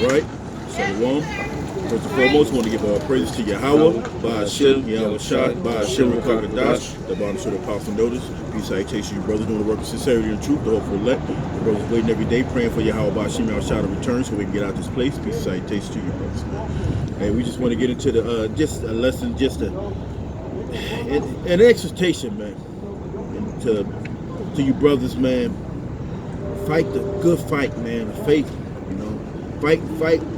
right. Shalom. First and foremost, I want to give praises to Yahweh, Ba'ashem, Yahweh Shai, Ba'ashem, Rakakadash, the bottom of the apostle notice. Peace, salutation, you brothers doing the work of sincerity and truth, the hope for elect. The brothers waiting every day, praying for Yahweh, Ba'ashem, Yahweh Shai to return so we can get out this place. Peace, salutation to you brothers. And we just want to get into the just a lesson, just an exhortation, man, and to you brothers, man. Fight the good fight, man, the faith, you know. Fight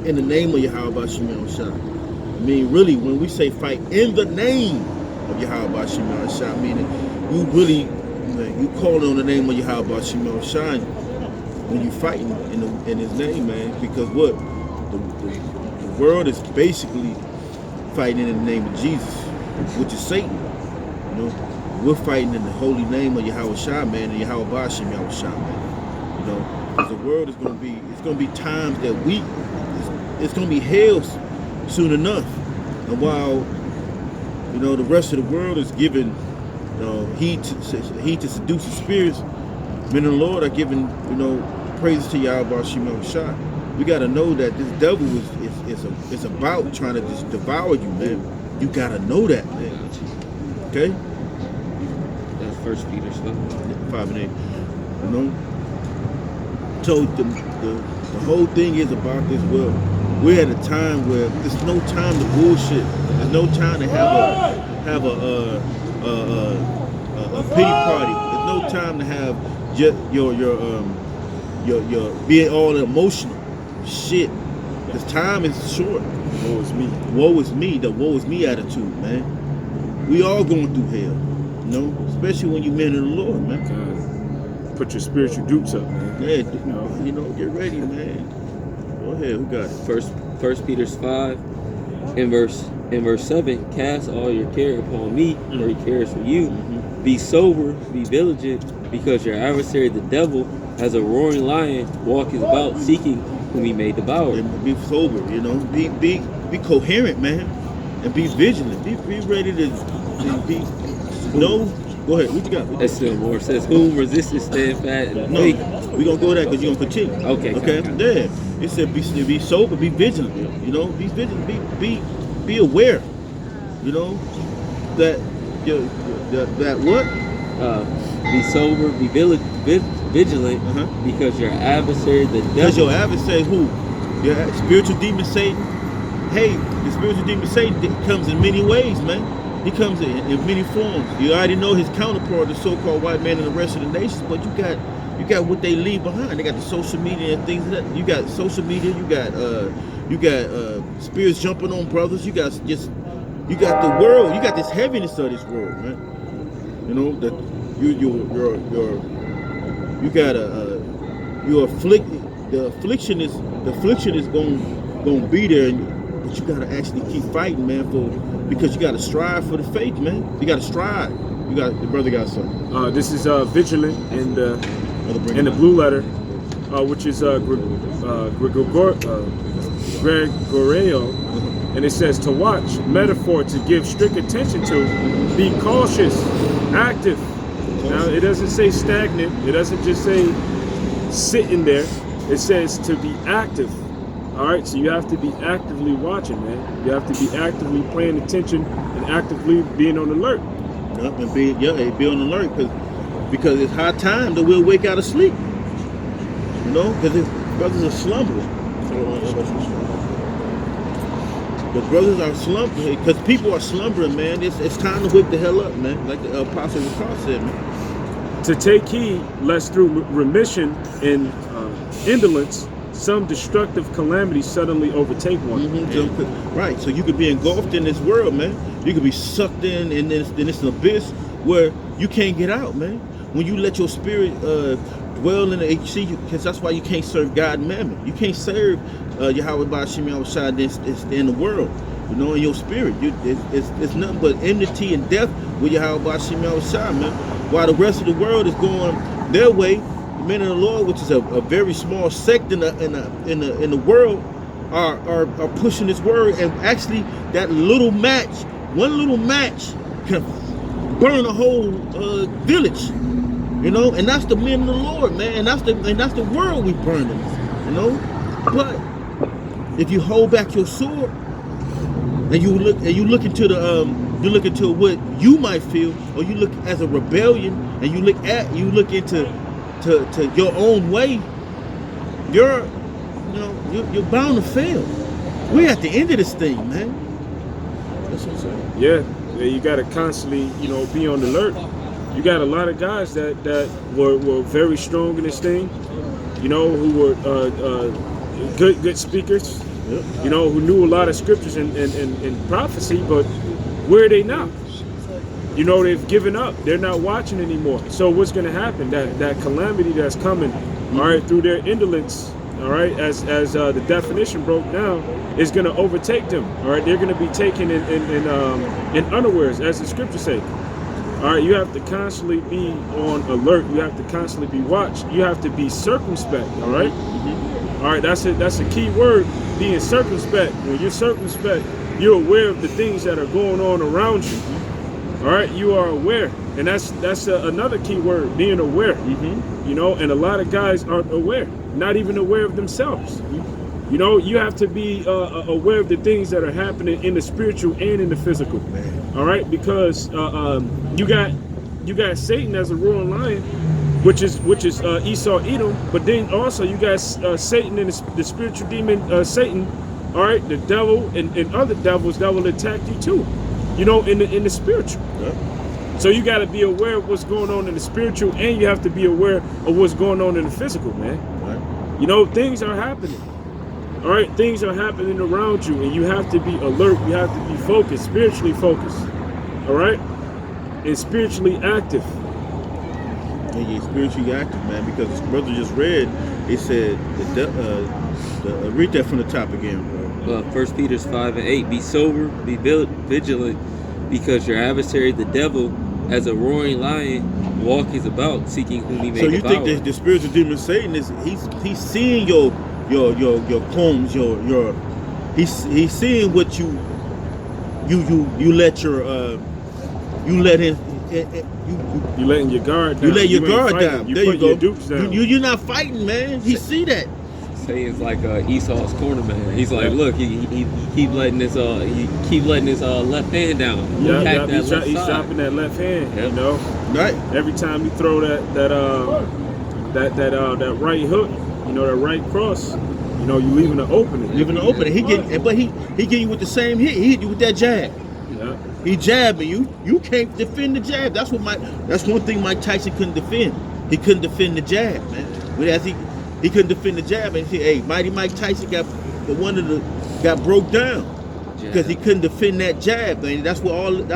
in the name of Yahweh Ba'ashem Yahweh Shai. I mean, really, when we say fight in the name of Yahweh Ba'ashem Yahweh Shai, meaning you really, man, you call on the name of Yahweh Ba'ashem Yahweh Shai when you fighting in His name, man. Because what the world is basically fighting in the name of Jesus, which is Satan. You know, we're fighting in the holy name of Yahweh Shai, man, and Yahweh Ba'ashem Yahweh Shai, man. You know, because the world is going to be times that it's going to be hell soon enough. And while, you know, the rest of the world is giving, you know, heed to seducing spirits, men of the Lord are giving, you know, praises to Yahweh Ba'ashem Yahweh Shai. We got to know that this devil is about trying to just devour you, man. You got to know that, man. Okay? That's 1 Peter 5 and 8. You know? So the whole thing is about this world. We're at a time where there's no time to bullshit. There's no time to have a pity party. There's no time to have just your being all emotional shit. This time is short. Woe is me. Woe is me. The woe is me attitude, man. We all going through hell, you know, especially when you men of the Lord, man. Put your spiritual dupes up, man. Yeah, you know, get ready, man. Go ahead, who got it? First Peter 5, in verse 7, cast all your care upon me, for he cares for you. Be sober, be vigilant, because your adversary the devil, as a roaring lion, walketh about seeking whom he may devour. And be sober, you know, be coherent, man, and be vigilant. Be ready to be. No. Go ahead. What you got? That's still more. It says, whom resisteth steadfast and faith. We're going to go there because you're going to continue. Okay. Yeah. It said be sober, be vigilant. You know, be vigilant, be aware. You know, that what? Be sober, be vigilant, because your adversary, the devil. Because your adversary, who? Your spiritual demon Satan. Hey, the spiritual demon Satan comes in many ways, man. He comes in many forms. You already know his counterpart, the so-called white man and the rest of the nations, but you got what they leave behind. They got the social media and things like that. You got social media. You got spirits jumping on brothers. You got the world. You got this heaviness of this world, man. You know that you're afflicted. The affliction is going to be there, but you got to actually keep fighting, man, because you got to strive for the faith, man. You got to strive. The brother got something. This is vigilant in the blue letter, which is Gregorio, and it says to watch, metaphor to give strict attention to, be cautious, active. Now it doesn't say stagnant. It doesn't just say sitting there. It says to be active. All right, so you have to be actively watching, man. You have to be actively paying attention and actively being on alert. Yep, and be on alert because it's high time that we'll wake out of sleep. You know, because brothers are slumbering. The brothers are slumbering because people are slumbering, man. It's time to wake the hell up, man. Like the Apostle Paul said, man. To take heed, lest through remission and indolence, some destructive calamity suddenly overtake one. Right, so you could be engulfed in this world, man. You could be sucked in this abyss where you can't get out, man. When you let your spirit dwell in the HC, because that's why you can't serve God and Mammon. You can't serve Yahweh Ba'ashem Yahweh Shai in the world, you know, in your spirit. It's nothing but enmity and death with Yahweh Ba'ashem Yahweh Shai, man. While the rest of the world is going their way, the men of the Lord, which is a very small sect in the world, are pushing this word, and actually that one little match can burn a whole village, you know. And that's the men of the Lord, man. And that's the world we burning, you know. But if you hold back your sword and you look into the you look into what you might feel, or you look as a rebellion and you look into to your own way, you're bound to fail. We're at the end of this thing, man. That's what I'm saying. Yeah, you got to constantly, be on the alert. You got a lot of guys that were very strong in this thing, who were good speakers, Yep. who knew a lot of scriptures and prophecy, but where are they now? They've given up. They're not watching anymore. So what's going to happen? That calamity that's coming, all right, through their indolence, all right, as the definition broke down, is going to overtake them. All right, they're going to be taken in unawares, as the scriptures say. All right, you have to constantly be on alert. You have to constantly be watched. You have to be circumspect. All right. All right, that's a key word, being circumspect. When you're circumspect, you're aware of the things that are going on around you. All right, you are aware, and that's another key word, being aware. And a lot of guys aren't aware, not even aware of themselves. You have to be aware of the things that are happening in the spiritual and in the physical. All right, because you got Satan as a roaring lion, which is Esau Edom, but then also you got Satan and the spiritual demon Satan. All right, the devil and other devils that will attack you too. In the spiritual. Yeah. So you got to be aware of what's going on in the spiritual, and you have to be aware of what's going on in the physical, man. Right. Things are happening. All right, things are happening around you, and you have to be alert. You have to be focused, spiritually focused. All right, and spiritually active. Yeah, you're spiritually active, man. Because this brother just read, it said, read that from the top again, bro. 1 Peter 5:8, be sober, be vigilant, because your adversary, the devil, as a roaring lion, walketh about, seeking whom he may devour. So you think that the spiritual demon Satan he's seeing your poems, he's seeing what you let him. You letting your guard down. You let your guard down. You there put you go. Your dukes down. You're not fighting, man. He see that. Satan's like Esau's corner man. He's like, look, he keep letting his left hand down. He's chopping that left hand. Yep. Right. Every time you throw that right hook, that right cross, you leaving an opening. Leaving an opening. He get you with the same hit. He hit you with that jab. Yeah. He jabbing you. You can't defend the jab. That's one thing Mike Tyson couldn't defend. He couldn't defend the jab, man. But as he couldn't defend the jab, and hey, Mighty Mike Tyson got broke down because he couldn't defend that jab. Man. That's all the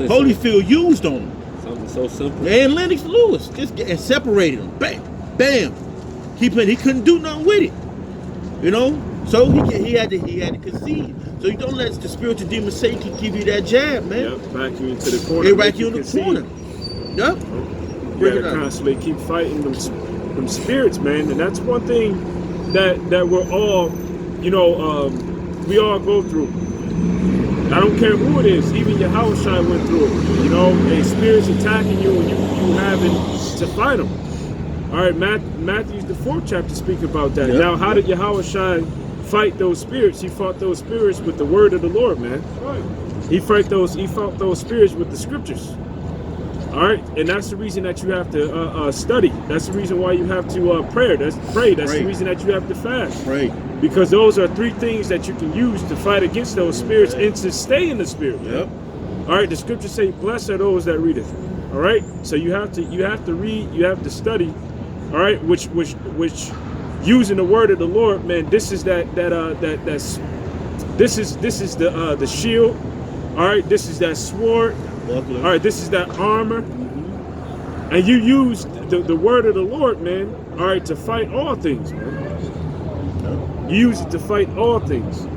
Holyfield used on him. Something so simple. And Lennox Lewis and separated him. Bam, bam. He couldn't do nothing with it. So he had to concede. So you don't let the spiritual demon Satan give you that jab, man. Yep, back you into the corner. They rack you in the corner. Yep. You gotta constantly keep fighting them spirits, man. And that's one thing that we're all, we all go through. I don't care who it is. Even Yahushua went through it. A spirit's attacking you, and you having to fight them. All right, Matthew's the 4th chapter speak about that. Yep. Now, how did Yahushua fight those spirits? He fought those spirits with the word of the Lord, man. He fought those spirits with the scriptures. All right, and that's the reason that you have to study. That's the reason why you have to pray. That's the reason that you have to fast. Right. Because those are 3 things that you can use to fight against those spirits and to stay in the spirit. Yep. All right, the scriptures say, "Blessed are those that readeth." All right, so you have to read, you have to study. All right, which using the word of the Lord, man. This is the shield. All right, this is that sword. All right, this is that armor. And you use the word of the Lord, man, all right, to fight all things, man. You use it to fight all things.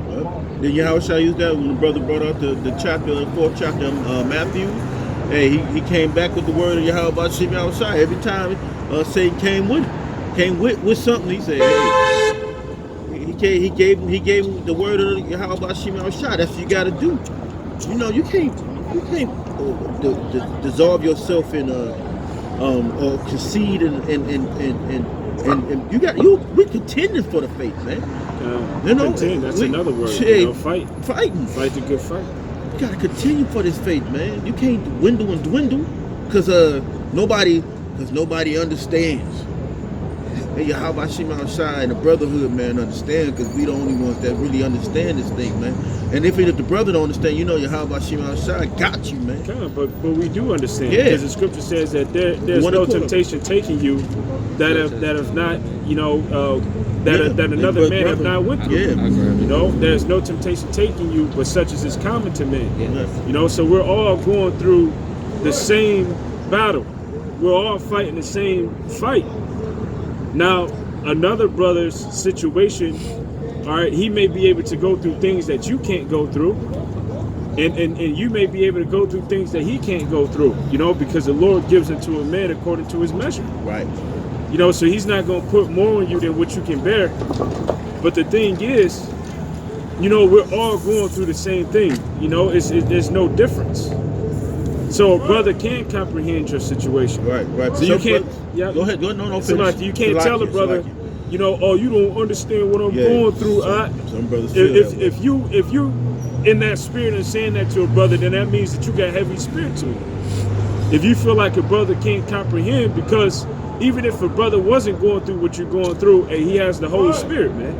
Did Yahushua use that when the brother brought out the chapter, the 4th chapter of Matthew? Hey, he came back with the word of Yahweh Shem Yahushua. Every time Satan came with something, he said, hey, he gave him the word of Yahweh Shem Yahushua. That's what you got to do. You can't dissolve yourself in or concede and and we contending for the faith, man. You know, contend, that's another word. Fight. Fighting. Fight the good fight. You gotta continue for this faith, man. You can't dwindle and dwindle because nobody understands. And Yahweh Shema Shai and the brotherhood, man, understand, because we the only ones that really understand this thing, man. And if the brother don't understand, you know Yahweh Shema Shai got you, man. But we do understand, Yeah. because the scripture says that there's no temptation taking you that have not, that another man have not went through. Yeah. You know, there's no temptation taking you, but such as is common to men. Yeah. You know, so we're all going through the same battle. We're all fighting the same fight. Now, another brother's situation, all right, he may be able to go through things that you can't go through, and you may be able to go through things that he can't go through, you know, because the Lord gives unto a man according to his measure. Right. You know, so he's not going to put more on you than what you can bear. But the thing is, you know, we're all going through the same thing. You know, there's no difference. So a brother can comprehend your situation. Right. So you can't. Yeah. Go ahead. No. Somebody, you can't tell a brother, you know, oh, you don't understand what I'm going through. Some brothers feel that way. If you in that spirit and saying that to a brother, then that means that you got heavy spirit to you. If you feel like a brother can't comprehend, because even if a brother wasn't going through what you're going through, and he has the Holy Spirit, man,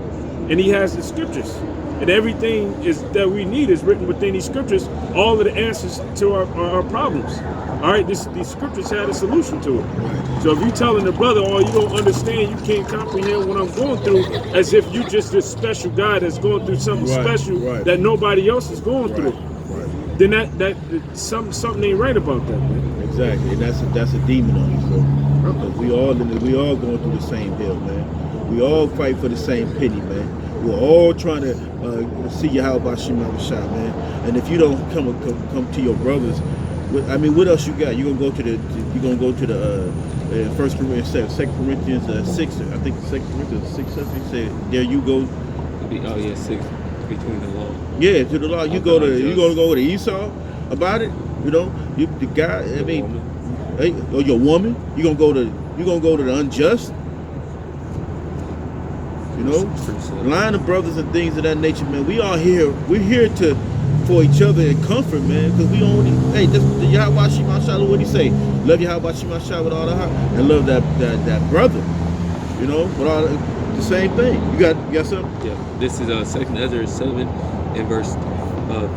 and he has the scriptures, and everything is that we need is written within these scriptures. All of the answers to our problems. All right, these scriptures had a solution to it. So if you're telling the brother, oh, you don't understand, you can't comprehend what I'm going through, as if you just this special guy that's going through something special that nobody else is going through, then that something ain't right about that, man. Exactly, and that's a demon on you, bro. Because we all going through the same hill, man. We all fight for the same penny, man. We're all trying to see Yahweh Shema Shai, man. And if you don't come to your brothers, I mean, what else you got? You're gonna go to the 1 Corinthians 2 Corinthians 6. I think 2 Corinthians 6 something said, there you go. 6 between the law. Yeah, to the law. You gonna go to Esau about it? You know, the guy. I mean, or your woman. You gonna go to the unjust. You know, lying to brothers and things of that nature, man. We all here. We're here for each other and comfort, man. Because we only, this the Yahweh Shema Shai. What do you say? Love Yahweh Shema Shai with all the heart, and love that brother. You know, with all the same thing. You got something? Yeah. This is 2 Ezra 7 and verse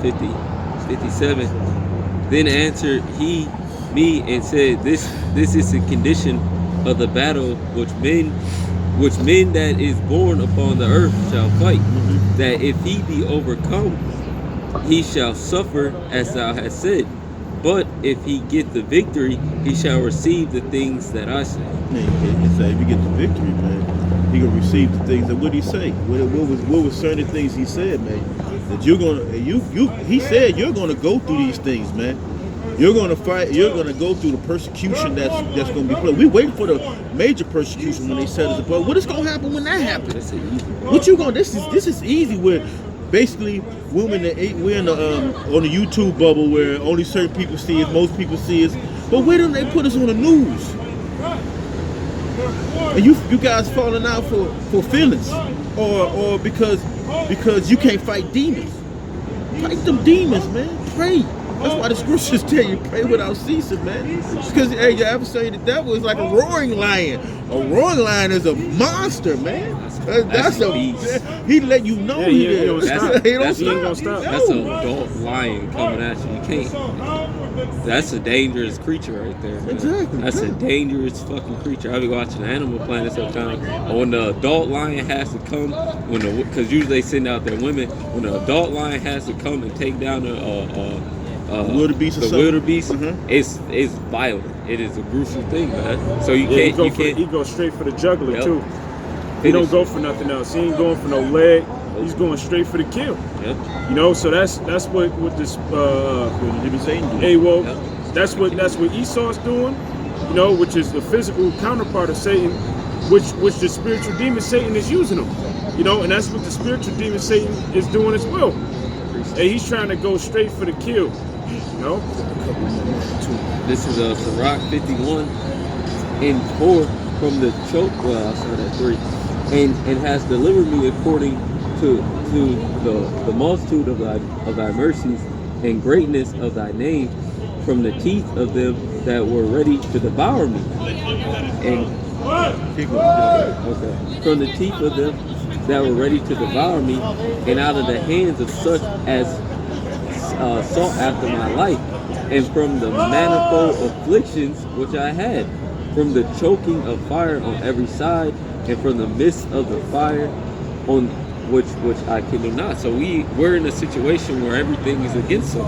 57. Then answered he me and said, This is the condition of the battle which men that is born upon the earth shall fight, that if he be overcome, he shall suffer as thou hast said. But if he get the victory, he shall receive the things that I say. He said, if you get the victory, man, he gonna receive the things. And what did he say? What was certain things he said, man? That you're gonna he said you're gonna go through these things, man. You're gonna fight. You're gonna go through the persecution that's gonna be played. We waiting for the major persecution when they set us apart. What is gonna happen when that happens? What you gonna? This is easy. Where basically women we're in the on the YouTube bubble where only certain people see us, most people see us. But where do they put us on the news? And you guys falling out for feelings, or because you can't fight demons. Fight them demons, man. Pray. That's why the scriptures tell you pray without ceasing, man. Because your adversary, the devil, is like a roaring lion. A roaring lion is a monster, man. That's a beast. He let you know he is. He ain't gonna stop. That's an adult lion coming at you. You can't. That's a dangerous creature right there, man. Exactly. That's a dangerous fucking creature. I be watching Animal Planet sometimes. When the adult lion has to come, because usually they send out their women. When the adult lion has to come and take down the wildebeest, it's violent. It is a gruesome thing, man. So you can't. He goes straight for the jugular too. He don't go for nothing else. He ain't going for no leg. He's going straight for the kill. Yep. You know, so that's what this that's what Esau's doing. You know, which is the physical counterpart of Satan, which the spiritual demon Satan is using him. You know, and that's what the spiritual demon Satan is doing as well. And he's trying to go straight for the kill. You know. This is Sirach 51 and 4. from the choke. Well, I said at 3, and has delivered me according to the multitude of thy mercies and greatness of thy name, from the teeth of them that were ready to devour me. And okay, from the teeth of them that were ready to devour me, and out of the hands of such as sought after my life, and from the manifold afflictions which I had, from the choking of fire on every side, and from the midst of the fire on which I kindle not. So we're in a situation where everything is against us,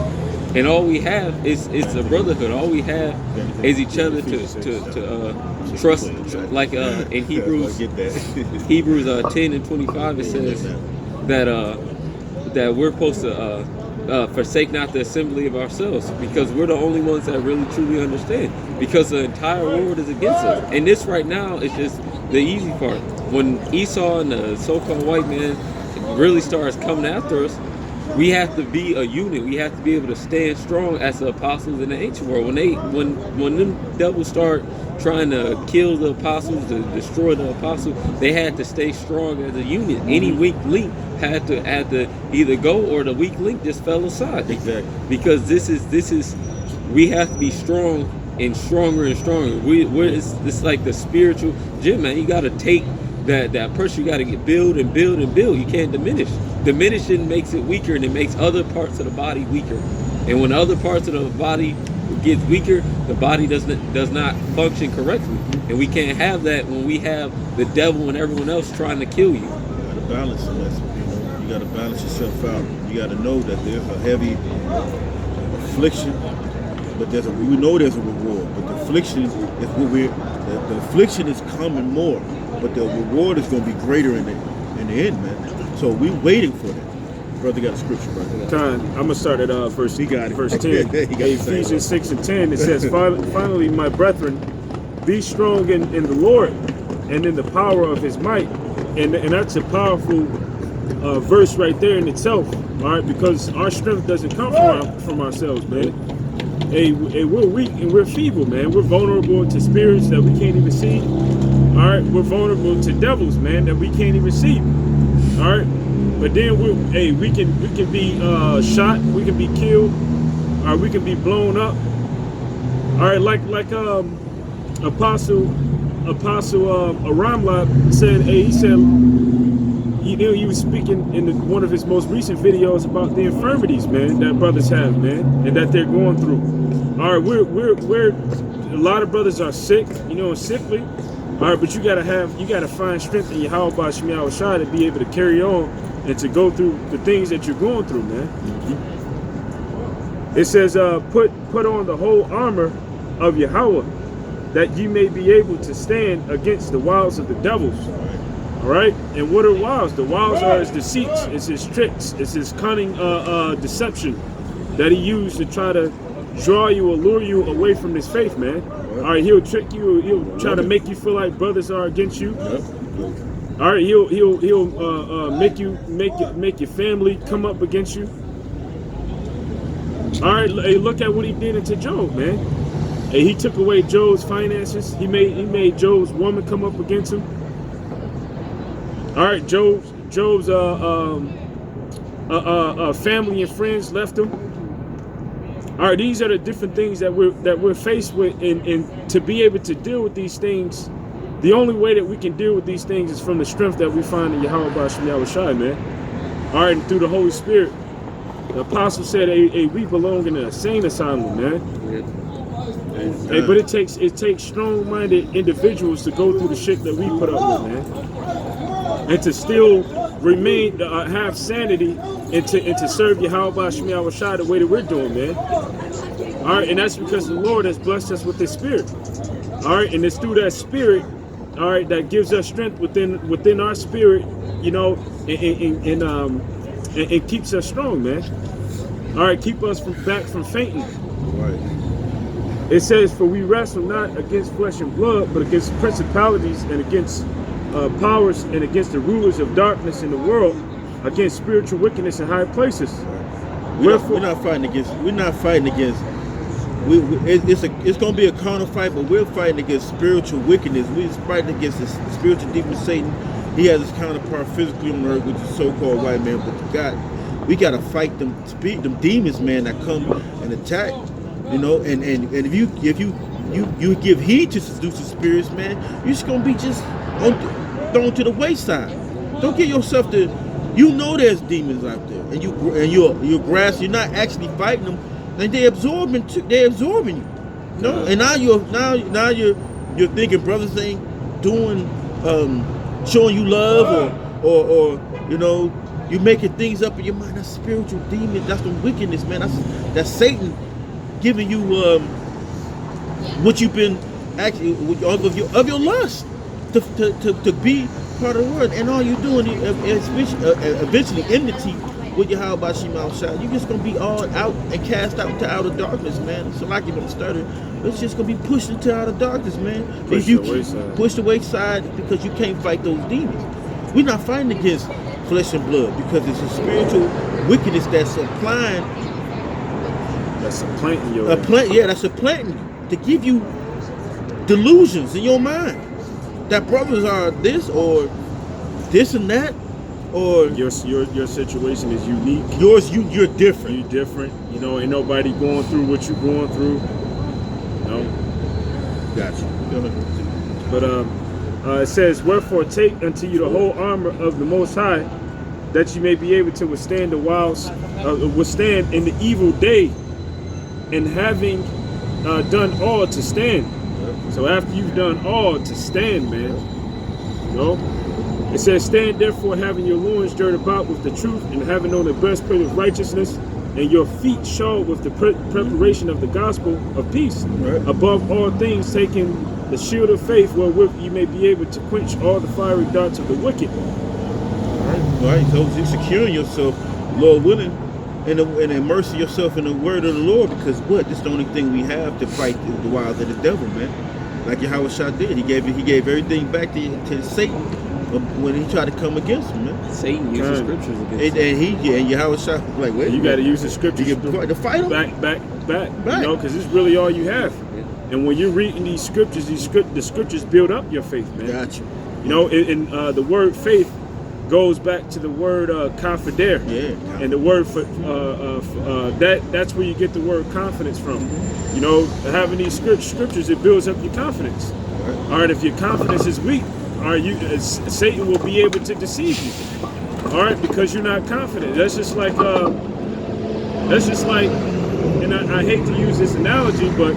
and all we have is a brotherhood. All we have is each other to trust. Like in Hebrews 10:25, it says that we're supposed to forsake not the assembly of ourselves, because we're the only ones that really truly understand, because the entire world is against us. And this right now is just the easy part. When Esau and the so-called white man really starts coming after us, we have to be a unit. We have to be able to stand strong as the apostles in the ancient world. When them devils start trying to kill the apostles, to destroy the apostles, they had to stay strong as a unit. Any weak link had to either go, or the weak link just fell aside. Exactly. Because this is we have to be strong and stronger and stronger. It's like the spiritual gym, man. You got to take that pressure. You got to build and build and build. You can't diminish. Diminishing makes it weaker, and it makes other parts of the body weaker. And when other parts of the body gets weaker, the body does not function correctly. And we can't have that when we have the devil and everyone else trying to kill you. You got to balance it. You got to balance yourself out. You got to know that there's a heavy affliction, but we know there's a reward. But the affliction is the affliction is coming more, but the reward is going to be greater in the end, man. So we're waiting for that. Brother got a scripture right there. I'm gonna start at verse 10. Ephesians 6:10. It says, "Finally, my brethren, be strong in the Lord and in the power of His might." And that's a powerful verse right there in itself. All right, because our strength doesn't come from ourselves, man. Hey, we're weak and we're feeble, man. We're vulnerable to spirits that we can't even see. All right, we're vulnerable to devils, man, that we can't even see. All right, but then we can be shot, we can be killed, or we can be blown up. All right, like Apostle Aramla said. He said he was speaking in one of his most recent videos about the infirmities, man, that brothers have, man, and that they're going through. All right, we're a lot of brothers are sick, sickly. All right, but you gotta find strength in Yahweh B'Shem Yahushua to be able to carry on and to go through the things that you're going through, man. It says, put on the whole armor of Yahweh, that you may be able to stand against the wiles of the devils. All right, and what are wiles? The wiles are his deceits, it's his tricks, it's his cunning deception that he used to try to draw you, allure you away from this faith, man. All right, he'll trick you. He'll try to make you feel like brothers are against you. All right, he'll make your family come up against you. All right, hey, look at what he did into Job, man. Hey, he took away Job's finances. He made Job's woman come up against him. All right, Job's family and friends left him. All right, these are the different things that we're faced with, and to be able to deal with these things, the only way that we can deal with these things is from the strength that we find in Yahweh B'Shem Yahushua, man. All right, and through the Holy Spirit. The apostle said, "Hey, we belong in an insane asylum, man." Hey, but it takes strong-minded individuals to go through the shit that we put up with, man, and to still remain, have sanity, and to serve Yahweh B'Shem Yahushua the way that we're doing, man. All right, and that's because the Lord has blessed us with His Spirit. All right, and it's through that Spirit, all right, that gives us strength within our spirit, and keeps us strong, man. All right, keep us back from fainting. Right. It says, "For we wrestle not against flesh and blood, but against principalities and against powers and against the rulers of darkness in the world, against spiritual wickedness in high places." We're not fighting against it's gonna be a carnal fight, but we're fighting against spiritual wickedness. We're fighting against the spiritual demon Satan. He has his counterpart physically on earth, which is so-called white man. But we gotta fight them demons, man, that come and attack. You know, and if you give heed to seducing spirits, man, you're just gonna be thrown to the wayside. Don't get yourself to. You know there's demons out there, and you're grass. You're not actually fighting them, and they're absorbing you. No, and now you're thinking brothers ain't doing showing you love or you know you making things up in your mind. That's spiritual demon. That's the wickedness, man. That's Satan giving you what you've been actually of your lust to be part of the world, and all you're doing is eventually enmity with Yahweh Shema Shai. You're just gonna be all out and cast out into outer darkness, man. So like you're gonna stutter, it's just gonna be pushed into outer darkness, man. Pushed the wayside because you can't fight those demons. We're not fighting against flesh and blood because it's a spiritual wickedness that's supplanting your that's supplanting you to give you delusions in your mind that brothers are this or this and that, or your situation is unique. You're different. You're different. You know, ain't nobody going through what you're going through. No. Gotcha. Go ahead. But it says, "Wherefore take unto you the whole armor of the Most High, that you may be able to withstand withstand in the evil day, and having done all to stand." So after you've done all to stand, man, you know, it says, "Stand therefore, having your loins girded about with the truth, and having on the breastplate of righteousness, and your feet shod with the preparation of the gospel of peace. Right. Above all things, taking the shield of faith, wherewith you may be able to quench all the fiery darts of the wicked." Right. So you're securing yourself, Lord willing, and immersing yourself in the word of the Lord, because this is the only thing we have to fight the wiles of the devil, man. Like Yahweh Shah did, he gave everything back to Satan when he tried to come against him, man. Satan uses scriptures against him. And Yahweh Shah like, wait, you got to use the scriptures to fight him. Back. You know, because it's really all you have. Yeah. And when you're reading these scriptures, the scriptures build up your faith, man. Gotcha. You know, and the word faith goes back to the word confidere. Yeah. And the word for that's where you get the word confidence from. You know, having these scriptures, it builds up your confidence. Right. All right, if your confidence is weak, all right, Satan will be able to deceive you. All right, because you're not confident. That's just like, and I hate to use this analogy, but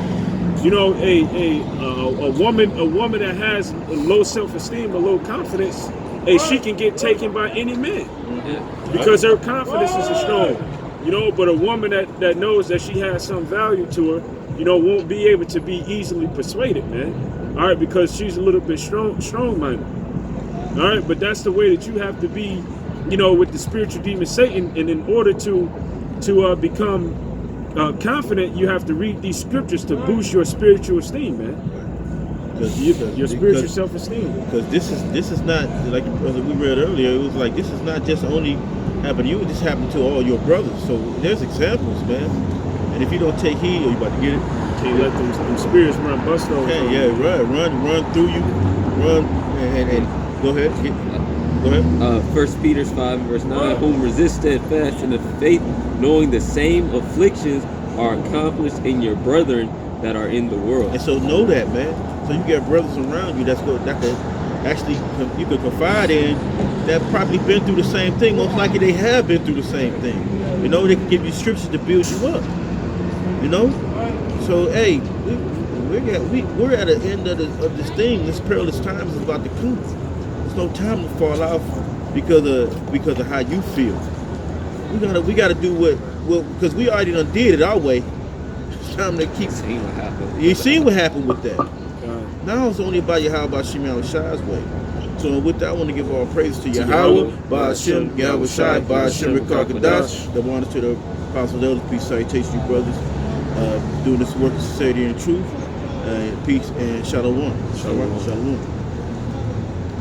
you know, a woman that has low self-esteem or low confidence, she can get taken by any man because her confidence is strong. You know, but a woman that knows that she has some value to her, you know, won't be able to be easily persuaded, man. All right, because she's a little bit strong-minded. All right, but that's the way that you have to be, you know, with the spiritual demon Satan. And in order to become confident, you have to read these scriptures to boost your spiritual esteem, man. Your spiritual self-esteem. Because this is not like we read earlier. It was like this is not just only happened to you. This happened to all your brothers. So there's examples, man. And if you don't take heed, or you about to get it. Can't let them spirits run bust over. Okay, yeah, run through you, run and go ahead. Go ahead. 1 Peter 5 verse 9, whom resist steadfast in the faith, knowing the same afflictions are accomplished in your brethren that are in the world. And so know that, man. So you got brothers around you that could actually you could confide in that probably been through the same thing. Most likely they have been through the same thing. You know, they can give you scriptures to build you up. You know. So hey, we're at the end of this thing. This perilous time is about to come. There's no time to fall off because of how you feel. We gotta do what because we already done did it our way. It's time to keep seeing what happened. You seen what happened with that. Now it's only about Yahweh Shema Shai's way. So with that, I want to give all praise to Yahweh, Ba'ashem, Yahweh Shai, Ba'ashem, Rekakadash, the honor to the apostles, elders, peace, salutation, you brothers, doing this work of sincerity and truth, peace and shalom. Shalom.